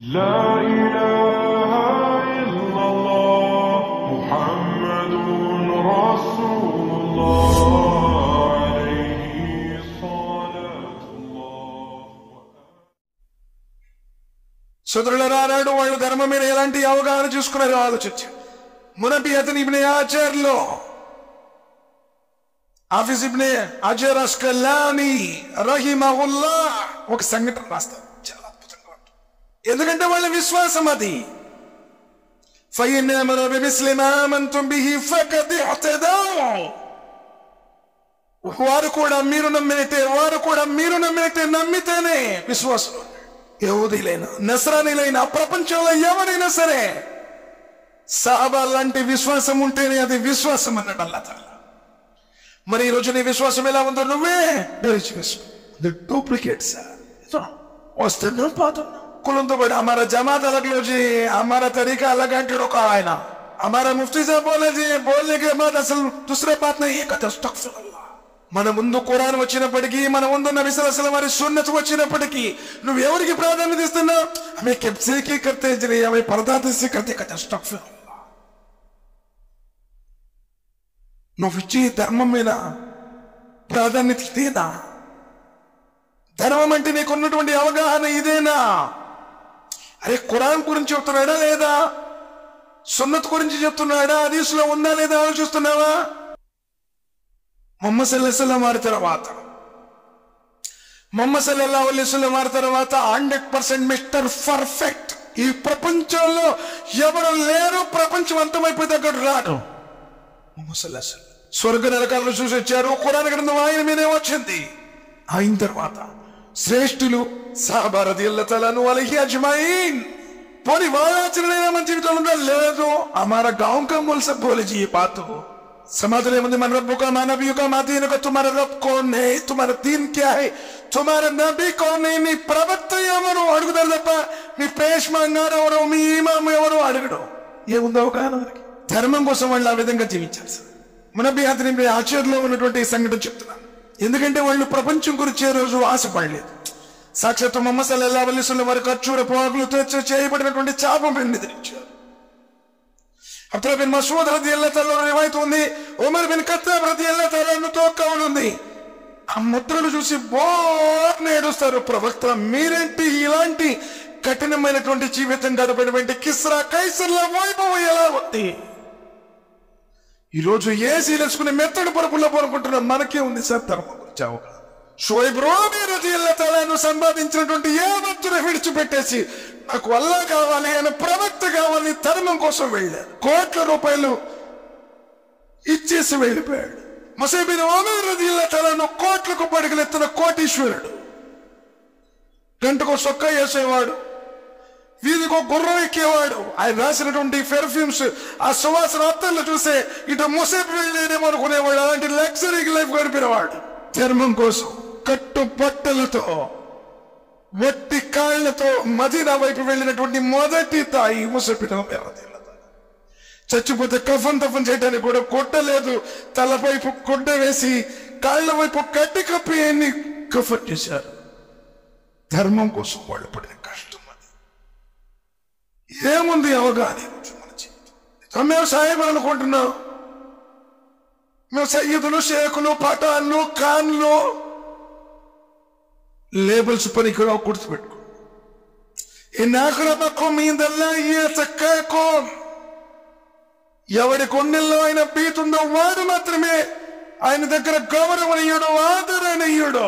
لا إله إلا الله محمد رسول الله عليه صلاة الله. సోదరులారా, నాడు వాళ్ళు ధర్మం మీద ఎలాంటి అవగాహన చూసుకున్నారో ఆలోచించారు. మునబి అతని ఇబ్నే ఆజర్లో హాఫిజ్ ఇబ్నే అజర్ అస్కలాని రహిమహుల్లాహ్ ఒక సంఘటన రాస్తారు. చాలా అద్భుతంగా ఉంటుంది. ఎందుకంటే వాళ్ళ విశ్వాసం అది. ఫయిన్ అమరు బిమిస్లి మా ఆమంతుం బిహి ఫకద్ ఇహ్తదౌ. వారు కూడా మీరు నమ్మినట్టే నమ్మితేనే విశ్వాసం. యహూదీలైనా నస్రానీలైనా ప్రపంచంలో ఎవరైనా సరే సహాబా లాంటి విశ్వాసం ఉంటేనే అది విశ్వాసం అన్నాడు అల్లాహ్ తాలా. మరి ఈ రోజు నీ విశ్వాసం ఎలా ఉందో నువ్వే डुप्लीकेट वस्तु कुलंतो बड़ा हमारा जमात अलग लो जी, हमारा तरीका अलग है का है ना. हमारा मुफ्ती साहब बोले जी, बोलने के बाद असल दूसरे बात नहीं है कहते अस्तगफिरुल्लाह. మన ముందు ఖురాన్ వచ్చినప్పటికీ, మన ముందు నబీ సల్లల్లాహు అలైహి వసల్లం వారి సున్నత్ వచ్చినప్పటికీ నువ్వు ఎవరికి ప్రాధాన్యత ఇస్తున్నావు? హమే కిబ్సే కి करते जरे हमें पर्दाते से करते कहते अस्तगफिरुल्लाह. నువ్వు ఇచ్చే ధర్మం మీద ప్రాధాన్యత ఇదేనా? ధర్మం అంటే నీకున్నటువంటి అవగాహన ఇదేనా? అరే ఖురాన్ గురించి చెప్తున్నాడా లేదా? సున్నత్ గురించి చెప్తున్నాడా? హదీసులో ఉందా లేదా ఆలోచిస్తున్నావా? మొహమ్మద్ సల్లల్లాహు అలైహి వసల్లం వారి తర్వాత 100% మిస్టర్ పర్ఫెక్ట్ ఈ ప్రపంచంలో ఎవరు లేరు. ప్రపంచం అంతమైపోతే అక్కడ రాడు. మొహమ్మద్ సల్లల్లాహు అలైహి వసల్లం స్వర్గ నరకాలను చూసి వచ్చారు. ఖురాన్ గ్రంథం ఆయన మీదే వచ్చింది. ఆయన తర్వాత శ్రేష్ఠులు సహాబా రదియల్లాహు తఆలా అలైహి అజ్మాయిన్. పోనీ వాళ్ళ ఆచరణ మన జీవితంలో ఉందా? లేదు. हमारा गांव का मूल सब बोले जी ये बात हो. समाधि में मन रब्बु का मा नबी का मा दीन का. तुम्हारा रब कौन है? तुम्हारा दीन क्या है? तुम्हारा नबी कौन है? నీ ప్రవక్త ఎవరు అడుగుతారు తప్ప నీ పేష్మాంగారు ఎవరు, మీ ఇమాం ఎవరు అడగడం. ఏముందో కానీ ధర్మం కోసం వాళ్ళు ఆ విధంగా జీవించారు. మునబి అతని ఆచరణలో ఉన్నటువంటి సంఘటన చెప్తున్నాను. ఎందుకంటే వాళ్ళు ప్రపంచం గురించి ఏ రోజు ఆశపడలేదు. సాక్షాత్ ముహమ్మద్ సల్లల్లాహు అలైహి వసల్లం వారి ఖర్జూర పోగులతో చేయబడినటువంటి చాపం నిద్రించారు. అబ్దుల్లా బిన్ మస్ఊద్ రదియల్లాహు తఆలా రివాయత్ ఉంది. ఉమర్ బిన్ ఖత్తాబ్ రదియల్లాహు తఆలా తో కౌలు ఉంది. ఆ ముద్రలు చూసి బోర్ని ఏడుస్తారు. ప్రవక్త మీరేంటి ఇలాంటి కఠినమైనటువంటి జీవితం గడపడినటువంటి కిస్రా కైసర్ల వైభవం ఎలా ఉంది? ఈరోజు ఏసీ వేసుకుని మెత్తడి పరుపుల్లో పడుకుంటున్నాం. మనకే ఉంది సార్ ధర్మం గురించి అవగాహన. షోయిబ్ రూమీ రదియల్లాహు తఆలా సంపాదించినటువంటి ఏ వస్తువును విడిచిపెట్టేసి నాకు అల్లాహ్ కావాలి అని, ప్రవక్త కావాలి ధర్మం కోసం వెళ్ళారు. కోట్ల రూపాయలు ఇచ్చేసి వెళ్ళిపోయాడు. ముసైబ్ బిన్ ఉమైర్ రదియల్లాహు తఆలా కోట్లకు పడగలెత్తిన కోటీశ్వరుడు. గంటకు సొక్క వేసేవాడు, వీధికో గుర్రం ఎక్కేవాడు. ఆయన రాసినటువంటి పెర్ఫ్యూమ్స్, ఆ సువాసన అత్తర్లు చూసే ఇటు ముసైబ్ వెళ్ళేదేమో అనుకునేవాడు. అలాంటి లగ్జరీ లైఫ్ గడిపినవాడు. ధర్మం కోసం కట్టు బట్టలతో వట్టి కాళ్లతో మదీనా వైపు వెళ్ళినటువంటి మొదటి తాయి ముసైబ్ బిన్ ఉమైర్ రదియల్లాహు తఆలా. చచ్చిపోతే కఫన్ చేయడానికి కూడా కొట్టలేదు. తలపైపు కొట్ట వేసి కాళ్ల వైపు కట్టి కప్పి ఆయన్ని కఫన్ చేశారు. ధర్మం కోసం వాళ్ళు పడిన కష్టం అది. ఏముంది అవగాహన మన జీవితం? మేము సాయిబులు అనుకుంటున్నాం. మేము సయ్యదులు, షేకులు, పఠాన్లు, ఖాన్లు లేబుల్స్ పని గుర్తుపెట్టుకో. ఎవరి కొండల్లో ఆయన బీతుందో వాడు మాత్రమే ఆయన దగ్గర గౌరవనీయుడు, ఆదరణీయుడు.